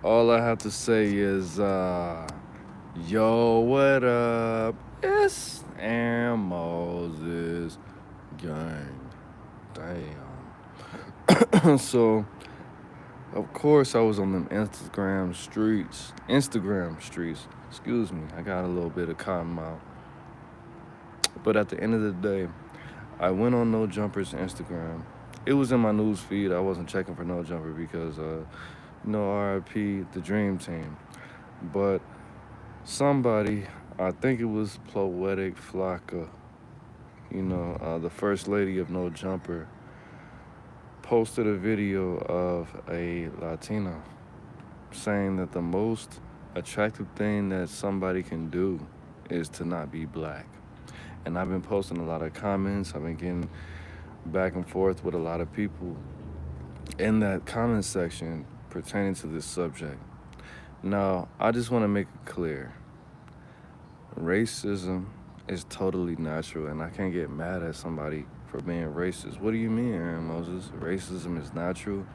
All I have to say is, yo, what up? It's Aaron Moses gang. Damn. So, of course, I was on them Instagram streets. Excuse me, I got a little bit of cotton mouth. But at the end of the day, I went on No Jumper's Instagram. It was in my news feed. I wasn't checking for No Jumper because, RIP, the Dream Team. But somebody, I think it was Poetic Flocka, the first lady of No Jumper, posted a video of a Latina saying that the most attractive thing that somebody can do is to not be black. And I've been posting a lot of comments. I've been getting back and forth with a lot of people in that comment section pertaining to this subject. Now, I just want to make it clear racism is totally natural, and I can't get mad at somebody for being racist. What do you mean, Aaron Moses? Racism is natural?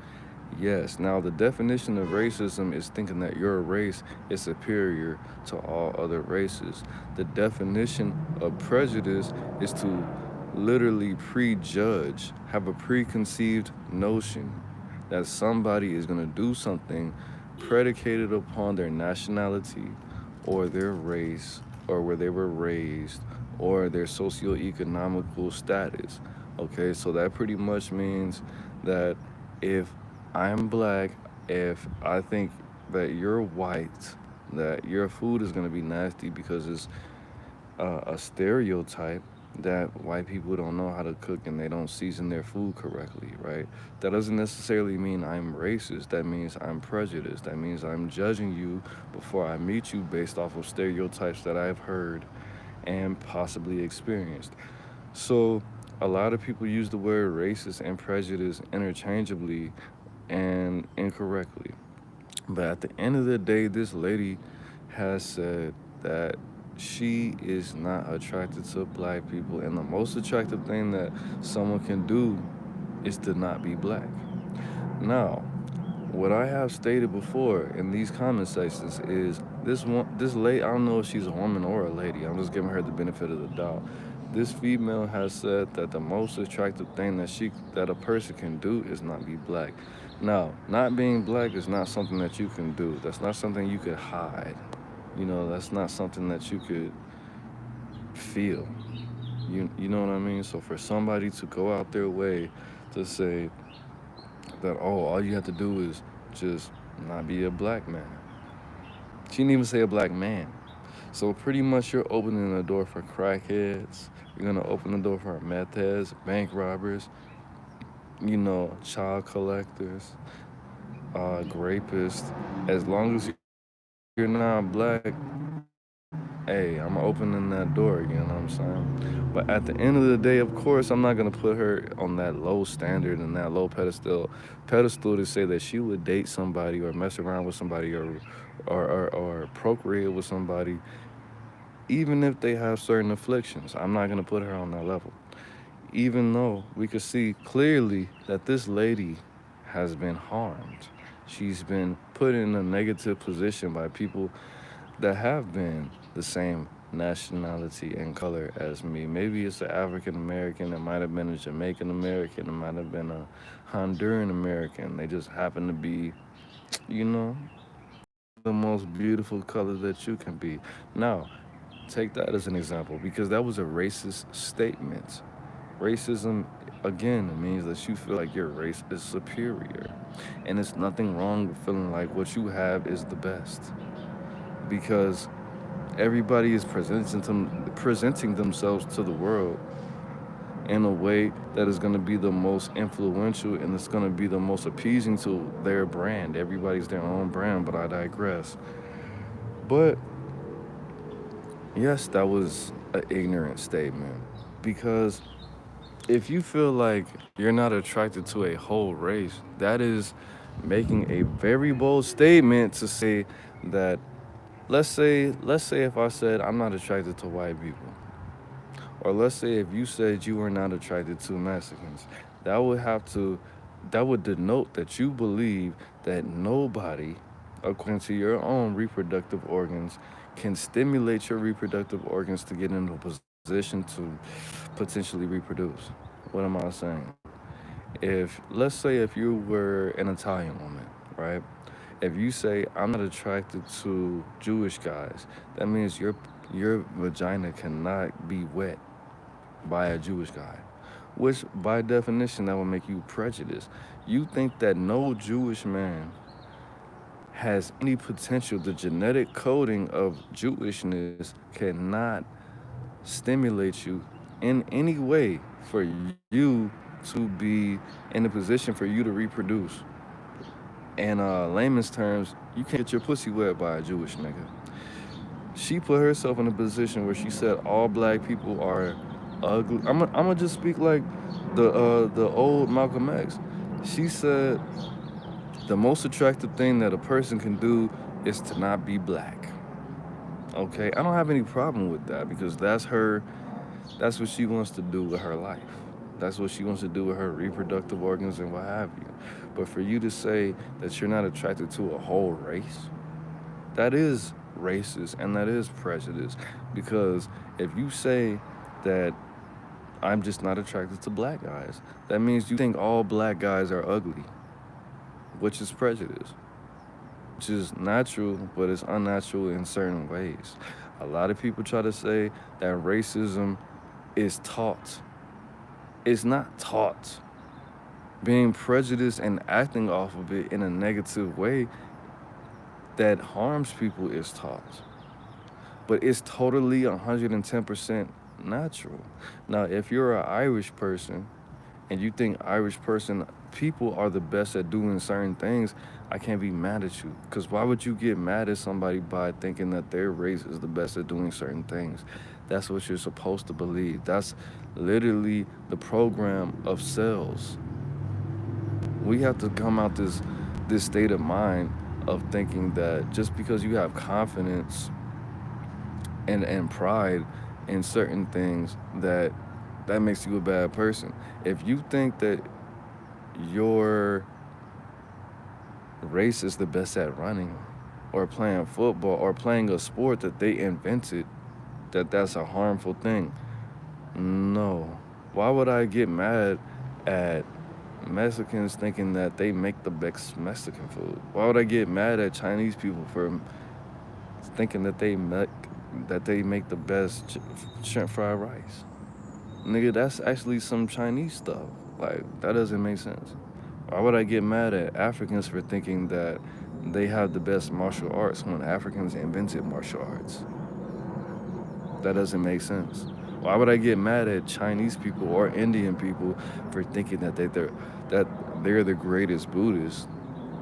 Yes. Now, the definition of racism is thinking that your race is superior to all other races. The definition of prejudice is to literally prejudge, have a preconceived notion that somebody is going to do something predicated upon their nationality or their race or where they were raised or their socioeconomical status. Okay, so that pretty much means that if I'm black, if I think that you're white, that your food is going to be nasty because it's a stereotype that white people don't know how to cook and they don't season their food correctly, right? That doesn't necessarily mean I'm racist. That means I'm prejudiced. That means I'm judging you before I meet you based off of stereotypes that I've heard and possibly experienced. So, a lot of people use the word racist and prejudice interchangeably and incorrectly. But at the end of the day, this lady has said that she is not attracted to black people, and the most attractive thing that someone can do is to not be black. Now, what I have stated before in these comment sections is this lady. I don't know if she's a woman or a lady. I'm just giving her the benefit of the doubt. This female has said that the most attractive thing that a person can do is not be black. Now, not being black is not something that you can do. That's not something you could hide. That's not something that you could feel. You know what I mean? So for somebody to go out their way to say that, oh, all you have to do is just not be a black man. She didn't even say a black man. So pretty much you're opening the door for crackheads. You're gonna open the door for meth heads, bank robbers, child collectors, rapists. As long as you're not black, hey, I'm opening that door, you know what I'm saying? But at the end of the day, of course, I'm not gonna put her on that low standard and that low pedestal to say that she would date somebody or mess around with somebody or procreate with somebody, even if they have certain afflictions. I'm not gonna put her on that level. Even though we could see clearly that this lady has been harmed. She's been put in a negative position by people that have been the same nationality and color as me. Maybe it's an African American, it might have been a Jamaican American, it might have been a Honduran American. They just happen to be, you know, the most beautiful color that you can be. Now, take that as an example because that was a racist statement. Racism, again, it means that you feel like your race is superior. And it's nothing wrong with feeling like what you have is the best because everybody is presenting themselves to the world in a way that is going to be the most influential and it's going to be the most appeasing to their brand. Everybody's their own brand, but I digress. But yes, that was an ignorant statement because if you feel like you're not attracted to a whole race, that is making a very bold statement to say that let's say if I said I'm not attracted to white people, or let's say if you said you were not attracted to Mexicans, that would have to that would denote that you believe that nobody according to your own reproductive organs, can stimulate your reproductive organs to get into a position to potentially reproduce. What am I saying? If, let's say, if you were an Italian woman, right? If you say, I'm not attracted to Jewish guys, that means your vagina cannot be wet by a Jewish guy, which by definition that would make you prejudiced. You think that no Jewish man has any potential. The genetic coding of Jewishness cannot stimulate you in any way for you to be in a position for you to reproduce. In layman's terms, you can't get your pussy wet by a Jewish nigga. She put herself in a position where she said all black people are ugly. I'm gonna just speak like the old Malcolm X. She said the most attractive thing that a person can do is to not be black. Okay, I don't have any problem with that because that's her. That's what she wants to do with her life. That's what she wants to do with her reproductive organs and what have you. But for you to say that you're not attracted to a whole race, that is racist and that is prejudice. Because if you say that I'm just not attracted to black guys, that means you think all black guys are ugly, which is prejudice, which is natural, but it's unnatural in certain ways. A lot of people try to say that racism is taught. It's not taught. Being prejudiced and acting off of it in a negative way that harms people is taught. But it's totally 110% natural. Now, if you're an Irish person and you think Irish person people are the best at doing certain things, I can't be mad at you. Because why would you get mad at somebody by thinking that their race is the best at doing certain things? That's what you're supposed to believe. That's literally the program of cells. We have to come out this state of mind of thinking that just because you have confidence and pride in certain things that makes you a bad person. If you think that your race is the best at running or playing football or playing a sport that they invented, that's a harmful thing. No. Why would I get mad at Mexicans thinking that they make the best Mexican food? Why would I get mad at Chinese people for thinking that they make the best shrimp fried rice? Nigga, that's actually some Chinese stuff. Like, that doesn't make sense. Why would I get mad at Africans for thinking that they have the best martial arts when Africans invented martial arts? That doesn't make sense. Why would I get mad at Chinese people or Indian people for thinking that they're the greatest Buddhists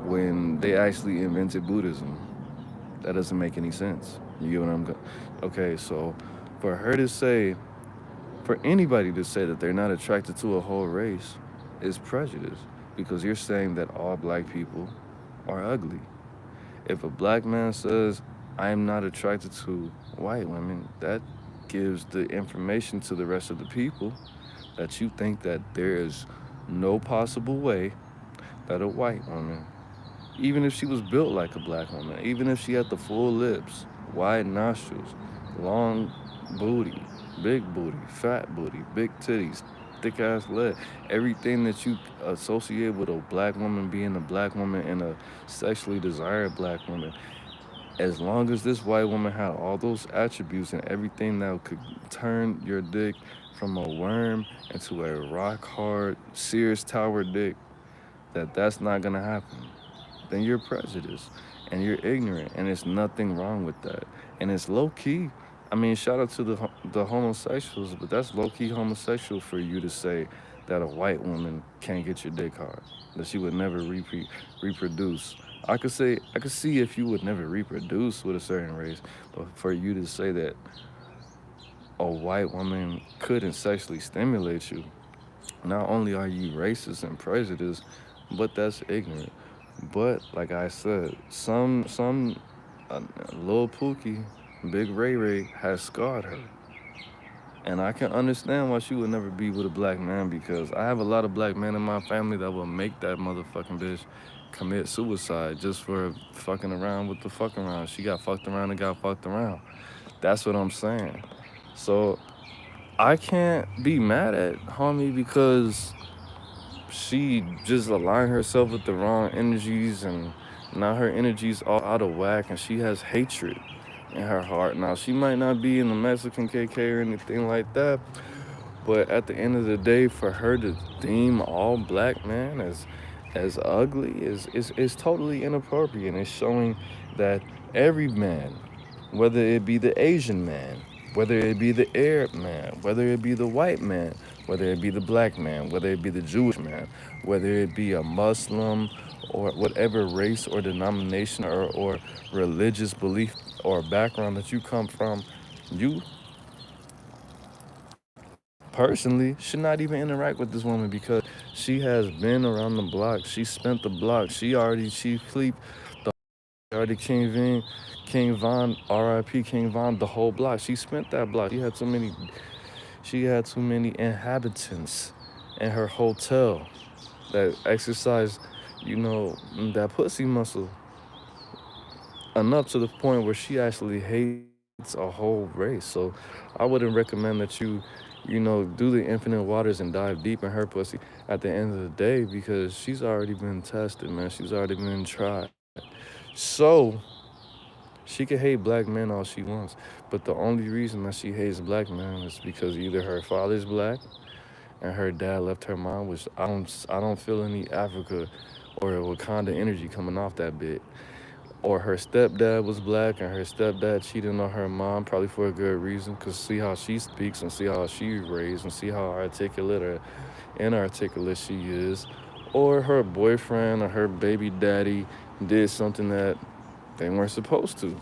when they actually invented Buddhism? That doesn't make any sense. You get what I'm going? Okay, so for her to say, for anybody to say that they're not attracted to a whole race is prejudice because you're saying that all black people are ugly. If a black man says, I am not attracted to white women, that gives the information to the rest of the people that you think that there is no possible way that a white woman, even if she was built like a black woman, even if she had the full lips, wide nostrils, long booty, big booty, fat booty, big titties, thick ass leg, everything that you associate with a black woman being a black woman and a sexually desired black woman, as long as this white woman had all those attributes and everything that could turn your dick from a worm into a rock hard Sears Tower dick, that's not gonna happen. Then you're prejudiced and you're ignorant, and there's nothing wrong with that. And it's low key. I mean, shout out to the homosexuals, but that's low key homosexual for you to say that a white woman can't get your dick hard, that she would never reproduce. I could see if you would never reproduce with a certain race, but for you to say that a white woman couldn't sexually stimulate you, not only are you racist and prejudiced, but that's ignorant. But like I said, Lil Pookie, Big Ray Ray has scarred her. And I can understand why she would never be with a black man because I have a lot of black men in my family that will make that motherfucking bitch commit suicide just for fucking around with the fuck around. She got fucked around and got fucked around. That's what I'm saying. So I can't be mad at homie because she just aligned herself with the wrong energies and now her energy's all out of whack and she has hatred in her heart. Now she might not be in the Mexican KK or anything like that, but at the end of the day, for her to deem all black men as ugly is totally inappropriate. It's showing that every man, whether it be the Asian man, whether it be the Arab man, whether it be the white man, whether it be the black man, whether it be the Jewish man, whether it be a Muslim or whatever race or denomination or religious belief or background that you come from, you personally should not even interact with this woman because she has been around the block. She spent the block. She already Chief Fleet, the already King Von, R.I.P. King Von, the whole block. She spent that block. She had too many inhabitants in her hotel that exercised, you know, that pussy muscle enough to the point where she actually hates a whole race. So I wouldn't recommend that you do the infinite waters and dive deep in her pussy at the end of the day because she's already been tested, man. She's already been tried. So she can hate black men all she wants, but the only reason that she hates black men is because either her father's black and her dad left her mom, which I don't feel any Africa or Wakanda energy coming off that bit, or her stepdad was black and her stepdad cheated on her mom, probably for a good reason, because see how she speaks and see how she raised and see how articulate or inarticulate she is, or her boyfriend or her baby daddy did something that they weren't supposed to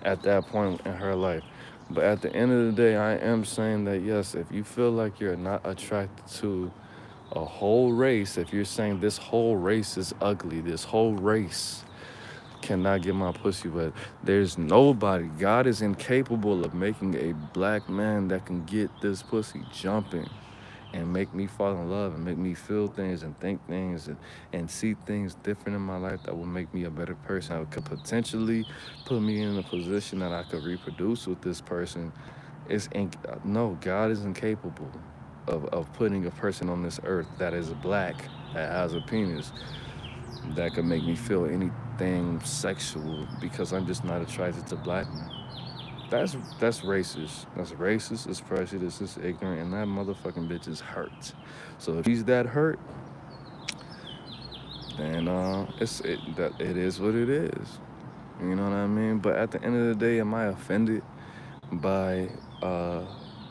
at that point in her life. But at the end of the day, I am saying that yes, if you feel like you're not attracted to a whole race, if you're saying this whole race is ugly, this whole race cannot get my pussy wet. There's nobody. God is incapable of making a black man that can get this pussy jumping and make me fall in love and make me feel things and think things and see things different in my life that will make me a better person. That could potentially put me in a position that I could reproduce with this person. No, God is incapable of putting a person on this earth that is black, that has a penis, that could make me feel anything sexual because I'm just not attracted to black men. That's racist. That's racist. It's prejudiced. It's ignorant, and that motherfucking bitch is hurt. So if he's that hurt, then it is what it is. You know what I mean? But at the end of the day, am I offended by uh,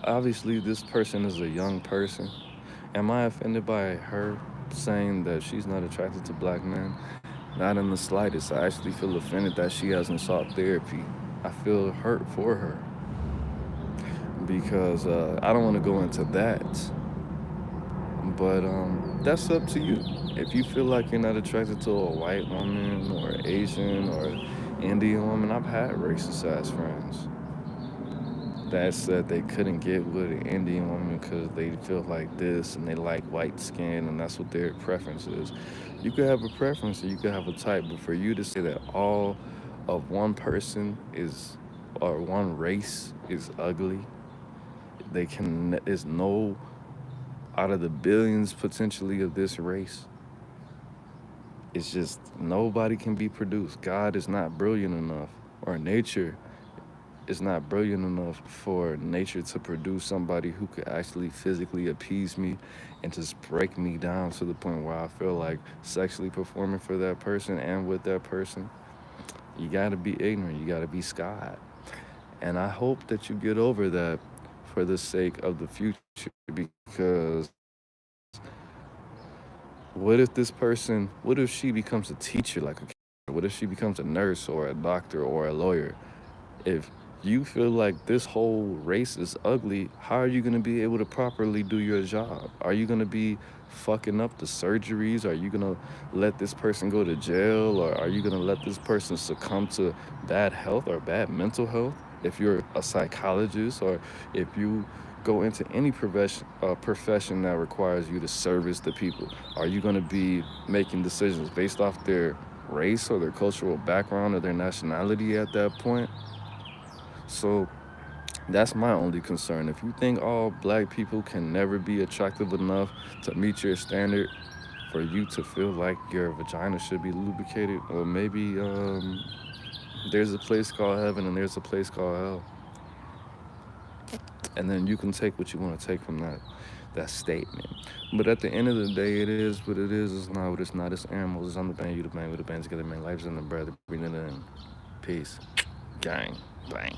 obviously this person is a young person. Am I offended by her saying that she's not attracted to black men? Not in the slightest. I actually feel offended that she hasn't sought therapy. I feel hurt for her because I don't want to go into that. But that's up to you. If you feel like you're not attracted to a white woman or Asian or Indian woman, I've had racist ass friends that said they couldn't get with an Indian woman because they feel like this and they like white skin and that's what their preference is. You could have a preference and you could have a type, but for you to say that all of one person is or one race is ugly, they can is no out of the billions potentially of this race. It's just nobody can be produced. God is not brilliant enough, or nature is not brilliant enough for nature to produce somebody who could actually physically appease me and just break me down to the point where I feel like sexually performing for that person and with that person. You gotta be ignorant. You gotta be scarred. And I hope that you get over that for the sake of the future because what if she becomes a teacher like a what if she becomes a nurse or a doctor or a lawyer? If you feel like this whole race is ugly, how are you going to be able to properly do your job? Are you going to be fucking up the surgeries? Are you going to let this person go to jail? Or are you going to let this person succumb to bad health or bad mental health? If you're a psychologist or if go into any profession that requires you to service the people? Are you going to be making decisions based off their race or their cultural background or their nationality at that point? So that's my only concern. If you think all black people can never be attractive enough to meet your standard for you to feel like your vagina should be lubricated, or maybe there's a place called heaven and there's a place called hell, and then you can take what you want to take from that statement. But at the end of the day, it is what it is. It's not what it's not. It's animals. It's on the band. You the band. We the band together, man. Life's in the breath. Breathing it in. Peace. Gang. Bang.